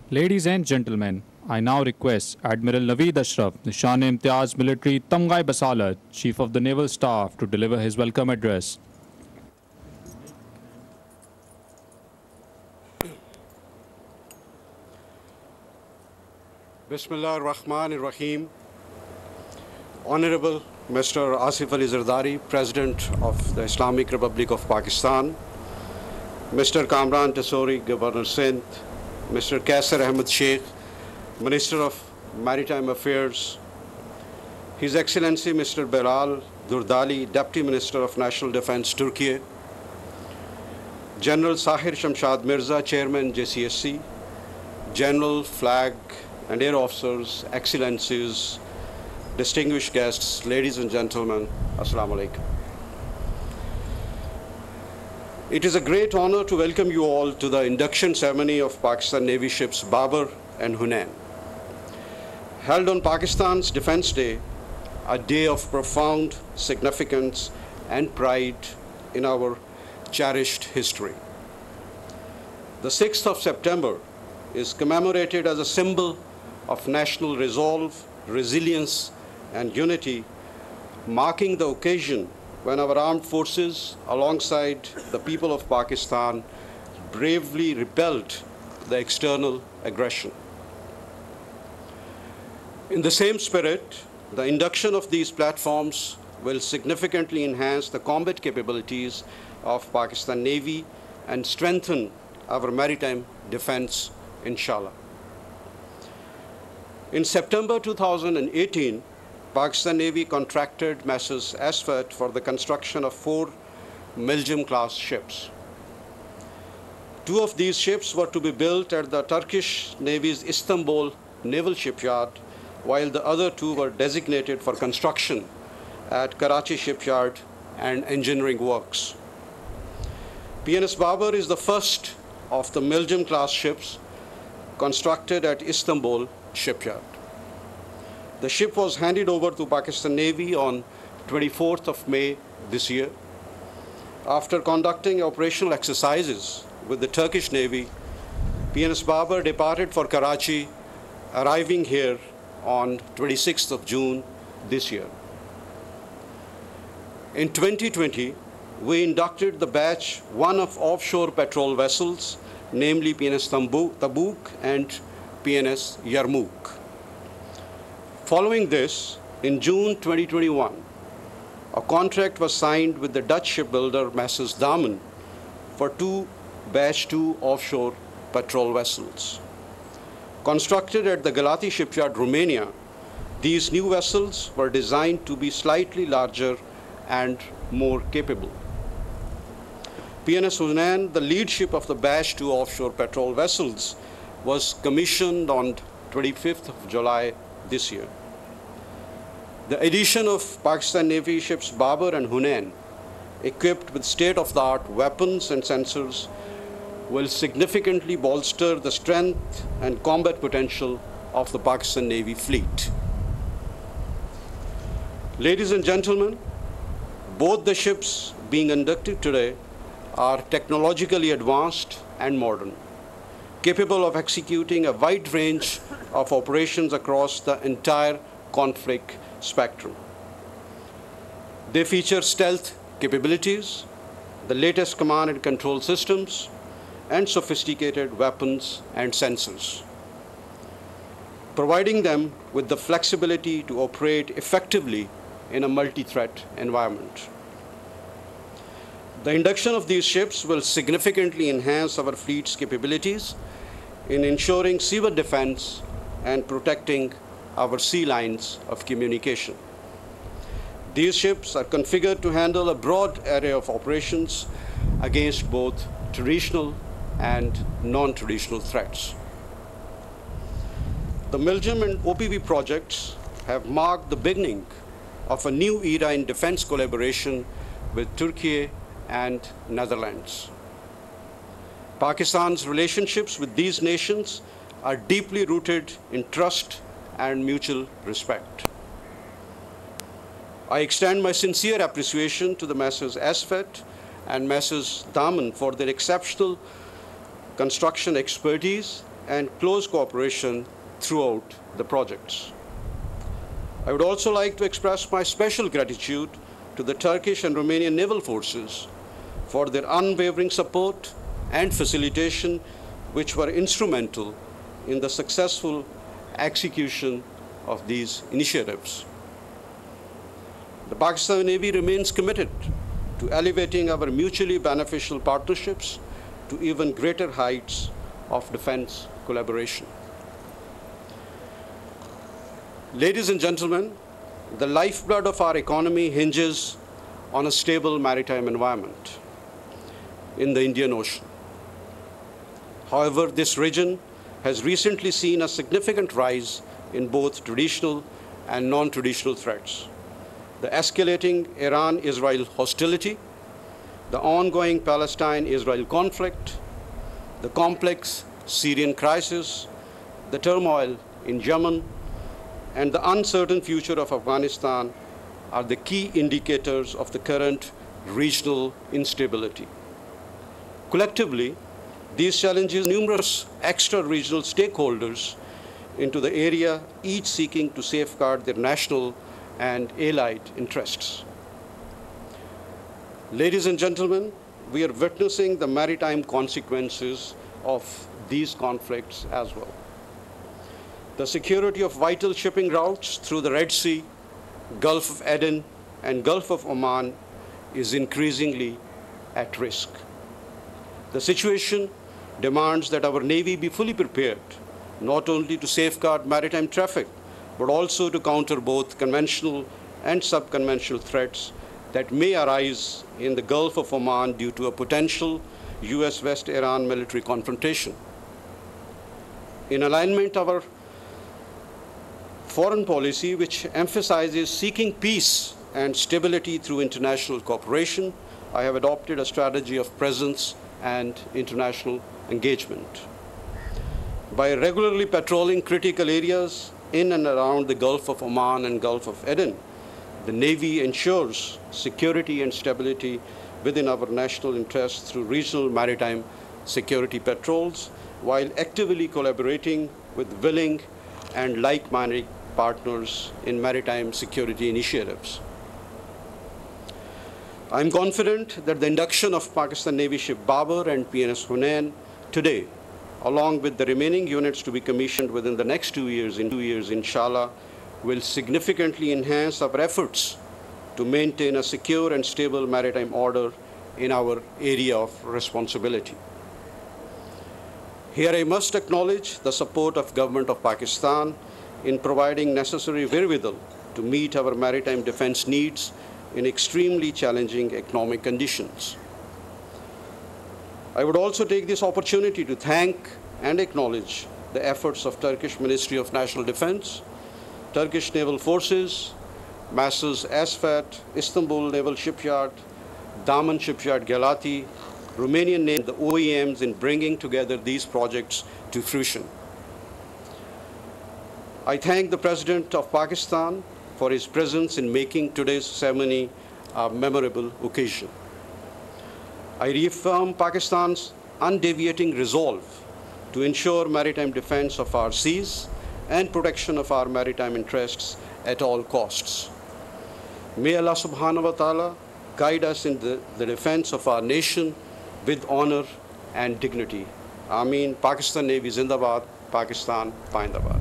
Ladies and gentlemen, I now request Admiral Naveed Ashraf, Nishan-e-Imtiaz Military Tamgai Basalat, Chief of the Naval Staff, to deliver his welcome address. Bismillah ar-Rahman ar-Rahim. Honorable Mr. Asif Ali Zardari, President of the Islamic Republic of Pakistan, Mr. Kamran Tasori, Governor Sindh, Mr. Kaisar Ahmed Sheikh, Minister of Maritime Affairs, His Excellency Mr. Belal Durdali, Deputy Minister of National Defense, Turkey, General Sahir Shamshad Mirza, Chairman JCSC, General, Flag and Air Officers, Excellencies, distinguished guests, ladies and gentlemen, Assalamu alaikum. It is a great honor to welcome you all to the induction ceremony of Pakistan Navy ships Babar and Hunain, held on Pakistan's Defense Day, a day of profound significance and pride in our cherished history. The 6th of September is commemorated as a symbol of national resolve, resilience, and unity, marking the occasion when our armed forces, alongside the people of Pakistan, bravely repelled the external aggression. In the same spirit, the induction of these platforms will significantly enhance the combat capabilities of Pakistan Navy and strengthen our maritime defense, inshallah. In September 2018, Pakistan Navy contracted Messrs. ASFET for the construction of 4 Milgem-class ships. 2 of these ships were to be built at the Turkish Navy's Istanbul Naval Shipyard, while the other 2 were designated for construction at Karachi Shipyard and Engineering Works. PNS Babar is the first of the Milgem-class ships constructed at Istanbul Shipyard. The ship was handed over to Pakistan Navy on 24th of May this year. After conducting operational exercises with the Turkish Navy, PNS Babar departed for Karachi, arriving here on 26th of June this year. In 2020, we inducted the batch 1 of offshore patrol vessels, namely PNS Tabuk and PNS Yarmouk. Following this, in June 2021, a contract was signed with the Dutch shipbuilder Messrs. Damen for 2 Batch 2 offshore patrol vessels. Constructed at the Galati Shipyard, Romania, these new vessels were designed to be slightly larger and more capable. PNS Hunain, the lead ship of the Batch 2 offshore patrol vessels, was commissioned on 25th of July this year. The addition of Pakistan Navy ships Babar and Hunain, equipped with state-of-the-art weapons and sensors, will significantly bolster the strength and combat potential of the Pakistan Navy fleet. Ladies and gentlemen, both the ships being inducted today are technologically advanced and modern, capable of executing a wide range of operations across the entire conflict spectrum. They feature stealth capabilities, the latest command and control systems, and sophisticated weapons and sensors, providing them with the flexibility to operate effectively in a multi-threat environment. The induction of these ships will significantly enhance our fleet's capabilities in ensuring seaward defense and protecting our sea lines of communication. These ships are configured to handle a broad array of operations against both traditional and non-traditional threats. The Milgem and OPV projects have marked the beginning of a new era in defense collaboration with Turkey and Netherlands. Pakistan's relationships with these nations are deeply rooted in trust and mutual respect. I extend my sincere appreciation to the Messrs. ASFET and Messrs. Damen for their exceptional construction expertise and close cooperation throughout the projects. I would also like to express my special gratitude to the Turkish and Romanian naval forces for their unwavering support and facilitation, which were instrumental in the successful execution of these initiatives. The Pakistan Navy remains committed to elevating our mutually beneficial partnerships to even greater heights of defense collaboration. Ladies and gentlemen, the lifeblood of our economy hinges on a stable maritime environment in the Indian Ocean. However, this region has recently seen a significant rise in both traditional and non-traditional threats. The escalating Iran-Israel hostility, the ongoing Palestine-Israel conflict, the complex Syrian crisis, the turmoil in Yemen, and the uncertain future of Afghanistan are the key indicators of the current regional instability. Collectively, these challenges numerous extra-regional stakeholders into the area, each seeking to safeguard their national and allied interests. Ladies and gentlemen, we are witnessing the maritime consequences of these conflicts as well. The security of vital shipping routes through the Red Sea, Gulf of Aden, and Gulf of Oman is increasingly at risk. The situation demands that our Navy be fully prepared, not only to safeguard maritime traffic, but also to counter both conventional and sub-conventional threats that may arise in the Gulf of Oman due to a potential US-West Iran military confrontation. In alignment with our foreign policy, which emphasizes seeking peace and stability through international cooperation, I have adopted a strategy of presence and international engagement. By regularly patrolling critical areas in and around the Gulf of Oman and Gulf of Aden, the Navy ensures security and stability within our national interests through regional maritime security patrols, while actively collaborating with willing and like-minded partners in maritime security initiatives. I am confident that the induction of Pakistan Navy ship Babur and PNS Hunain today, along with the remaining units to be commissioned within the next 2 years, inshallah, will significantly enhance our efforts to maintain a secure and stable maritime order in our area of responsibility. Here I must acknowledge the support of Government of Pakistan in providing necessary wherewithal to meet our maritime defense needs in extremely challenging economic conditions. I would also take this opportunity to thank and acknowledge the efforts of Turkish Ministry of National Defense, Turkish Naval Forces, Messrs. Asfat, Istanbul Naval Shipyard, Daman Shipyard Galati, Romanian Navy, the OEMs in bringing together these projects to fruition. I thank the President of Pakistan for his presence in making today's ceremony a memorable occasion. I reaffirm Pakistan's undeviating resolve to ensure maritime defense of our seas and protection of our maritime interests at all costs. May Allah subhanahu wa ta'ala guide us in the defense of our nation with honor and dignity. Ameen. Pakistan Navy Zindabad, Pakistan Pindabad.